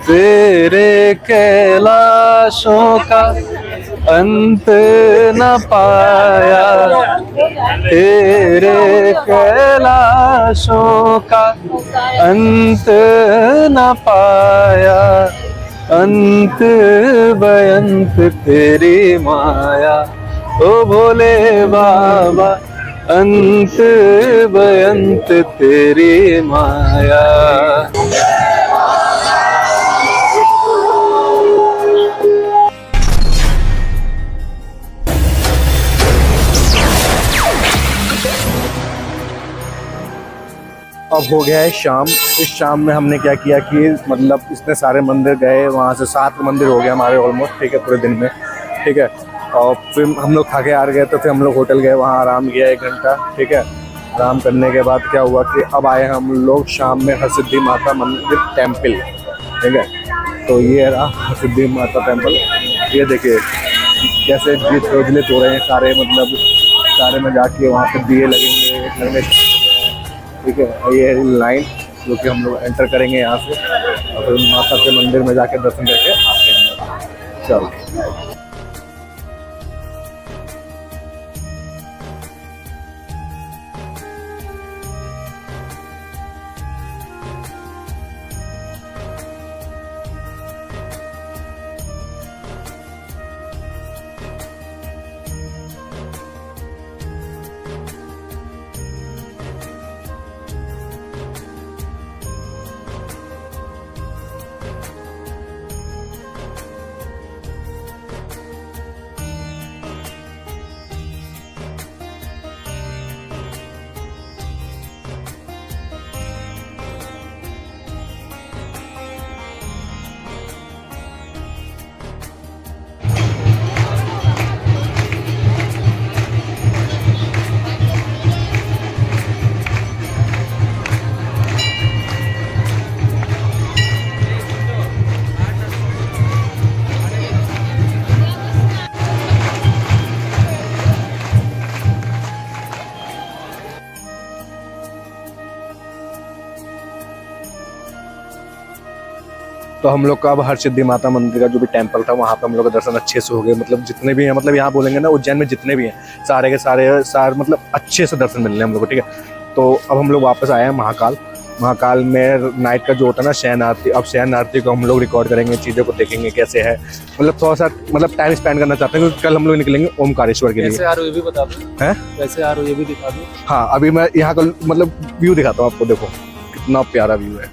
तेरे कैलाशों का अंत न पाया, तेरे कैलाशों का अंत न पाया, अंत बेअंत तेरी माया, ओ भोले बाबा अंत बेअंत तेरी माया। अब हो गया है शाम। इस शाम में हमने क्या किया कि मतलब इतने सारे मंदिर गए, वहाँ से 7 मंदिर हो गए हमारे ऑलमोस्ट, ठीक है, पूरे दिन में, ठीक है। और फिर हम लोग थके हार गए तो फिर हम लोग होटल गए, वहाँ आराम किया 1 घंटा, ठीक है। आराम करने के बाद क्या हुआ कि अब आए हम लोग शाम में हरसिद्धि माता मंदिर टेम्पल, ठीक है। तो ये रहा हरसिद्धि माता टेम्पल। ये देखिए कैसे प्रज्वलित हो रहे हैं सारे, मतलब सारे में जाके वहाँ पे दिए लगेंगे, गणेश, ठीक है। और ये है लाइन जो कि हम लोग एंटर करेंगे यहाँ से और फिर माता के मंदिर में जाके दर्शन करके आते हैं। चलो तो हम लोग का अब हरसिद्धि माता मंदिर का जो भी टेम्पल था वहाँ पे हम लोग का दर्शन अच्छे से हो गए। मतलब जितने भी हैं, मतलब यहाँ बोलेंगे ना उज्जैन में जितने भी हैं सारे के सारे मतलब अच्छे से दर्शन मिल रहे हैं हम लोग को, ठीक है। तो अब हम लोग वापस आए हैं महाकाल। महाकाल में नाइट का जो होता है ना शयन आरती, अब शयन आरती को हम लोग रिकॉर्ड करेंगे, चीज़ों को देखेंगे कैसे है, मतलब थोड़ा सा मतलब टाइम स्पेंड करना चाहते हैं क्योंकि कल हम लोग निकलेंगे ओमकारेश्वर के लिए। कैसे आ रहे हो ये भी बता दो, हैं कैसे आ रहे हो ये भी दिखा दो। हाँ अभी मैं यहाँ का मतलब व्यू दिखाता हूँ आपको, देखो कितना प्यारा व्यू है।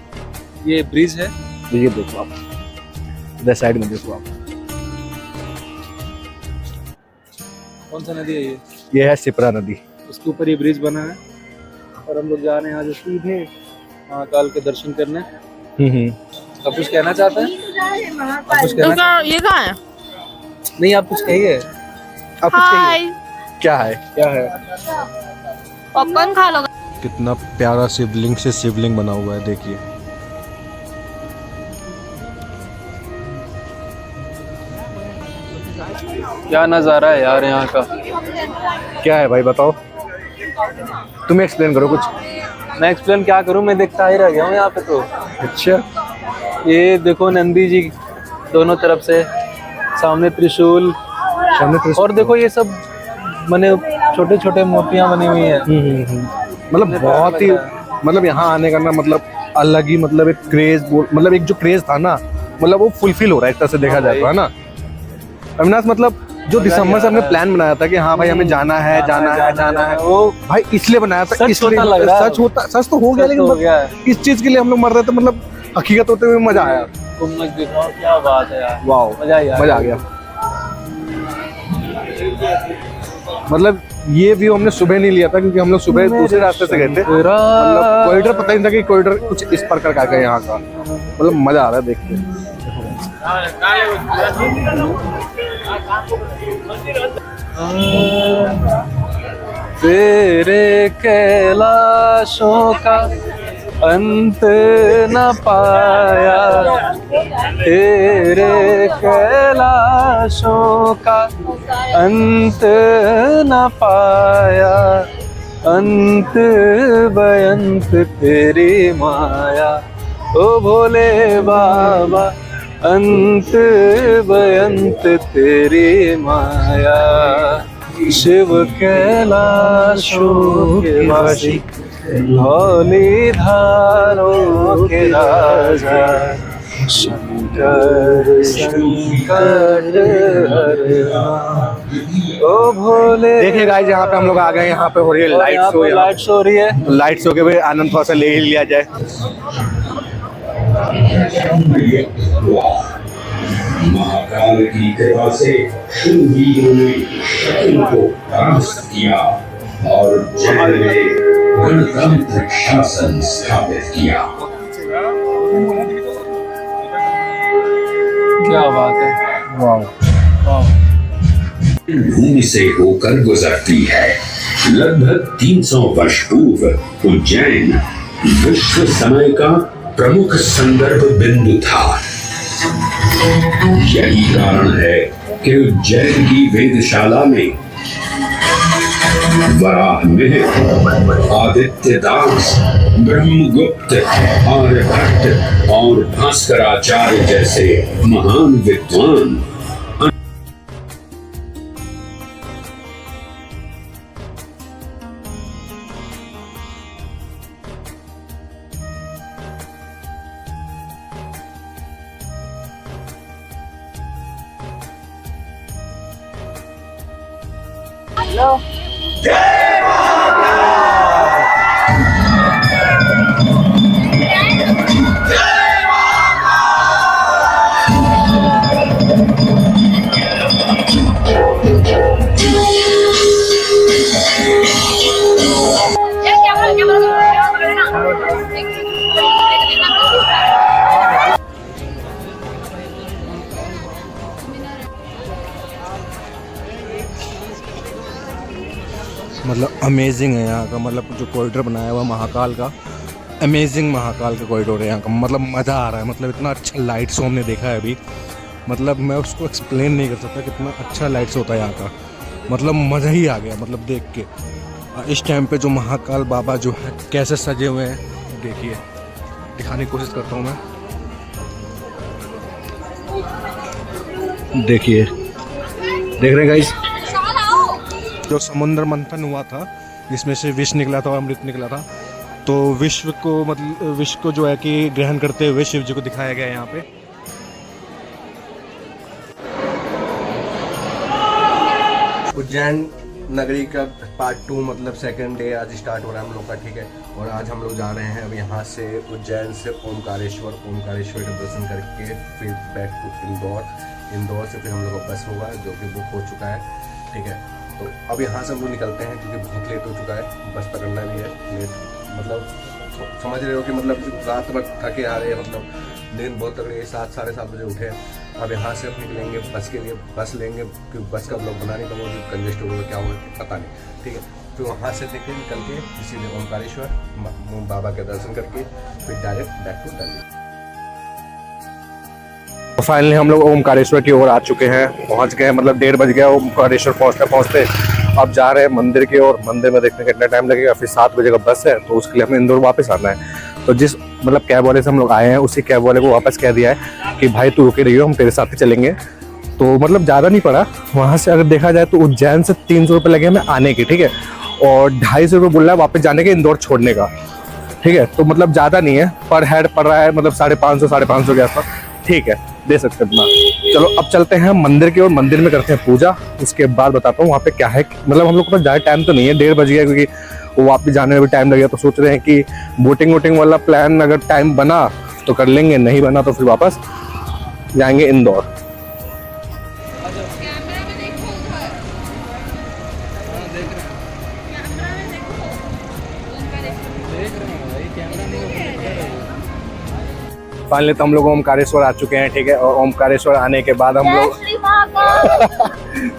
ये ब्रिज है, ये देखो आप इधर साइड में देखो आप, कौन सा नदी है ये? ये है सिपरा नदी, उसके ऊपर ये ब्रिज बना है और हम लोग जा रहे हैं आज सीधे महाकाल के दर्शन करने। आप कुछ कहना चाहते हैं? आप कुछ कहना ये कहाँ है? नहीं आप कुछ कहिए, आप कुछ कहिए। क्या है क्या है? पॉपकॉर्न खा लो। कितना प्यारा शिवलिंग से शिवलिंग बना हुआ है, देखिए। क्या नज़ारा है यार यहाँ का। क्या है भाई बताओ, तुम एक्सप्लेन करो कुछ। मैं एक्सप्लेन क्या करूँ, मैं देखता ही रह गया हूँ यहाँ पे। तो अच्छा ये देखो नंदी जी दोनों तरफ से, सामने त्रिशूल, और देखो ये सब बने छोटे छोटे मूर्तियाँ बनी हुई हैं। मतलब बहुत ही मतलब यहाँ आने का ना मतलब अलग ही मतलब एक क्रेज, मतलब एक जो क्रेज था ना मतलब वो फुलफिल हो रहा है एक तरह से देखा जाए तो, है ना अविनाश। मतलब जो दिसंबर से हमने प्लान बनाया था कि हाँ भाई हमें जाना है वो भाई इसलिए बनाया था, इसलिए सच तो हो गया, लेकिन इस चीज के लिए हम लोग मर रहे थे, मतलब हकीकत होते हुए मजा आया। क्या बात है यार, वाह मजा आ गया। मतलब ये व्यू हमने सुबह नहीं लिया था क्योंकि हम लोग सुबह दूसरे रास्ते से गए थे, मतलब कॉरिडोर पता नहीं था कि कॉरिडोर कुछ इस प्रकार का है यहाँ का। मतलब मजा आ रहा है देख के। तेरे कैलाशों का अंत न पाया, तेरे कैलाशों का अंत न पाया, अंत बेअंत तेरी माया, ओ भोले बाबा अंत बेअंत तेरी माया, शिव कैलाशों के वासी, धौली धारों के राजा, शंकर शंकर हरे राम। ओ भोले। देखिए गाइस, यहाँ पे हम लोग आ गए, यहाँ पे हो रही है लाइट शो। लाइट शो हो रही है, तो लाइट शो के भी आनंद थोड़ा सा ले ही लिया जाए। महाकाल की कृपा से शूरवीरों ने शत्रु को परास्त किया और जय में गणतंत्र शासन स्थापित किया। क्या बात है, वाह। भूमि से होकर गुजरती है। लगभग 300 वर्ष पूर्व उज्जैन विश्व समय का प्रमुख संदर्भ बिंदु था। यही कारण है कि उज्जैन की वेदशाला में वराहमिहिर, आदित्यदास, ब्रह्मगुप्त, आर्यभट्ट और भास्कराचार्य जैसे महान विद्वान मतलब अमेजिंग है यहाँ का, मतलब जो कॉरिडोर बनाया हुआ महाकाल का, अमेजिंग महाकाल का कॉरिडोर है यहाँ का। मतलब मज़ा आ रहा है, मतलब इतना अच्छा लाइट शो हमने देखा है अभी, मतलब मैं उसको एक्सप्लेन नहीं कर सकता कितना अच्छा लाइट शो होता है यहाँ का। मतलब मज़ा ही आ गया, मतलब देख के। इस टाइम पे जो महाकाल बाबा जो है कैसे सजे हुए हैं, देखिए, दिखाने की कोशिश करता हूँ मैं। देखिए, देख रहे हैं गाइस, जो समुद्र मंथन हुआ था जिसमें से विष निकला था और अमृत निकला था, तो विश्व को मतलब विश्व को जो है कि ग्रहण करते हुए शिव जी को दिखाया गया है यहाँ पे। उज्जैन नगरी का पार्ट 2 मतलब सेकंड डे आज स्टार्ट हो रहा है हम लोग का, ठीक है। और आज हम लोग जा रहे हैं अब यहाँ से उज्जैन से ओमकारेश्वर के दर्शन करके फिर बैक टू इंदौर से फिर हम लोग का बस होगा जो कि बुक हो चुका है, ठीक है। तो अब यहाँ से हम लोग निकलते हैं क्योंकि बहुत लेट हो चुका है, बस पकड़ना भी है लेट। मतलब समझ रहे हो कि मतलब रात भर थके आ रहे हैं, मतलब दिन बहुत तगड़े है। 7 साढ़े 7 बजे उठे। अब यहाँ से अब निकलेंगे बस के लिए, बस लेंगे क्योंकि बस का ब्लॉग बना नहीं तो वो कंजेस्ट होगा क्या होगा पता नहीं, ठीक है। फिर वहाँ से देखते निकल के इसीलिए ओमकारेश्वर बाबा के दर्शन करके फिर direct back to Delhi. Finally हम लोग ओमकारेश्वर की ओर आ चुके हैं, पहुंच गए, मतलब 1:30 बज गया ओमकारेश्वर पहुंचते। अब जा रहे हैं मंदिर की ओर। मंदिर में देखने कितना टाइम लगेगा, फिर 7 बजे का बस है तो उसके लिए हमें इंदौर वापस आना है। तो जिस मतलब कैब वाले से हम लोग आए हैं उसी कैब वाले को वापस कह दिया है कि भाई तू रुके रहियो, हम तेरे साथ ही चलेंगे। तो मतलब ज़्यादा नहीं पड़ा वहाँ से, अगर देखा जाए तो उज्जैन से 300 रुपये लगे हमें आने के, ठीक है, और 250 रुपये बोल रहा है वापस जाने के इंदौर छोड़ने का, ठीक है। तो मतलब ज़्यादा नहीं है, पर हेड पड़ रहा है मतलब 550 के आसपास, ठीक है, दे सकते इतना। चलो अब चलते हैं मंदिर की ओर, मंदिर में करते हैं पूजा, उसके बाद बताता हूँ वहाँ पे क्या है। मतलब हम लोग के पास ज़्यादा टाइम तो नहीं है, 1:30 बज गया क्योंकि वो वापस जाने में भी टाइम लगेगा। तो सोच रहे हैं कि बोटिंग वाला प्लान अगर टाइम बना तो कर लेंगे, नहीं बना तो फिर वापस जाएंगे इंदौर। फाइनली तो हम लोग ओमकारेश्वर आ चुके हैं, ठीक है। और ओमकारेश्वर आने के बाद हम लोग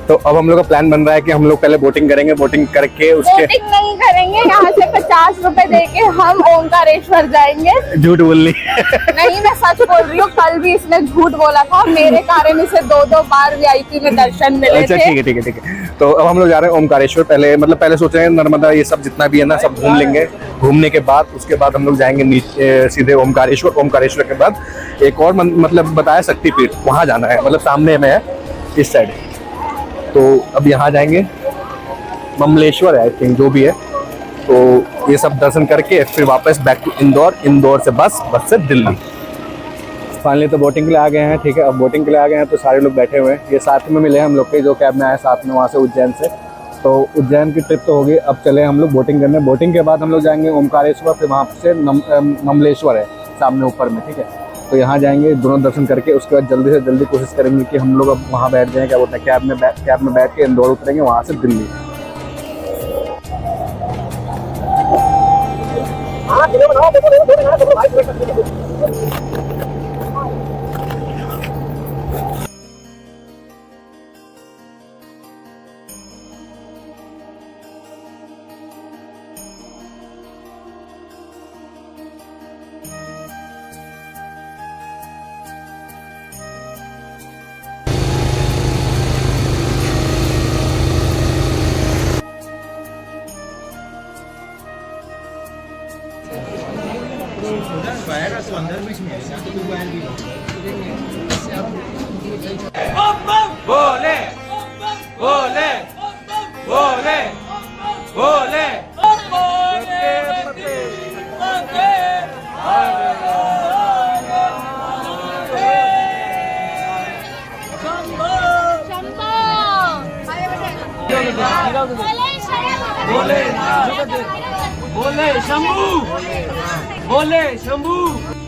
तो अब हम लोग का प्लान बन रहा है कि हम लोग पहले बोटिंग करेंगे, बोटिंग करके उसके बोटिंग नहीं करेंगे, यहाँ से 50 रुपए देके हम ओमकारेश्वर जाएंगे। झूठ बोलनी नहीं, मैं सच बोल रही हूँ। कल भी इसने झूठ बोला था, मेरे कारण इसे 2-2 बार VIP में दर्शन मिले अच्छा थे। ठीक है। तो अब हम लोग जा रहे हैं ओमकारेश्वर। पहले सोच रहे हैं नर्मदा ये सब जितना भी है ना सब घूम लेंगे, घूमने के बाद उसके बाद हम लोग जाएंगे नीचे सीधे ओमकारेश्वर। ओमकारेश्वर के बाद एक और मतलब बताया शक्तिपीठ, वहाँ जाना है, मतलब सामने में है इस साइड। तो अब यहाँ जाएंगे, ममलेश्वर है आई थिंक, जो भी है। तो ये सब दर्शन करके फिर वापस बैक टू इंदौर, इंदौर से बस से दिल्ली। फाइनली तो बोटिंग के लिए आ गए हैं, ठीक है। अब बोटिंग के लिए आ गए हैं तो सारे लोग बैठे हुए हैं, ये साथ में मिले हम लोग के जो कैब में आए साथ में वहाँ से उज्जैन से। तो उज्जैन की ट्रिप तो होगी, अब चले हम लोग बोटिंग करने। बोटिंग के बाद हम लोग जाएंगे ओमकारेश्वर, फिर वहाँ से ममलेश्वर है सामने ऊपर में, ठीक है। तो यहाँ जाएंगे, दोनों दर्शन करके उसके बाद जल्दी से जल्दी कोशिश करेंगे कि हम लोग अब वहाँ बैठ जाएँ, क्या बोलते हैं, कैब में बैठ के इंदौर उतरेंगे, वहाँ से दिल्ली। बोले बोले बोले बोले बोले बोले शंभू बोले शंभू।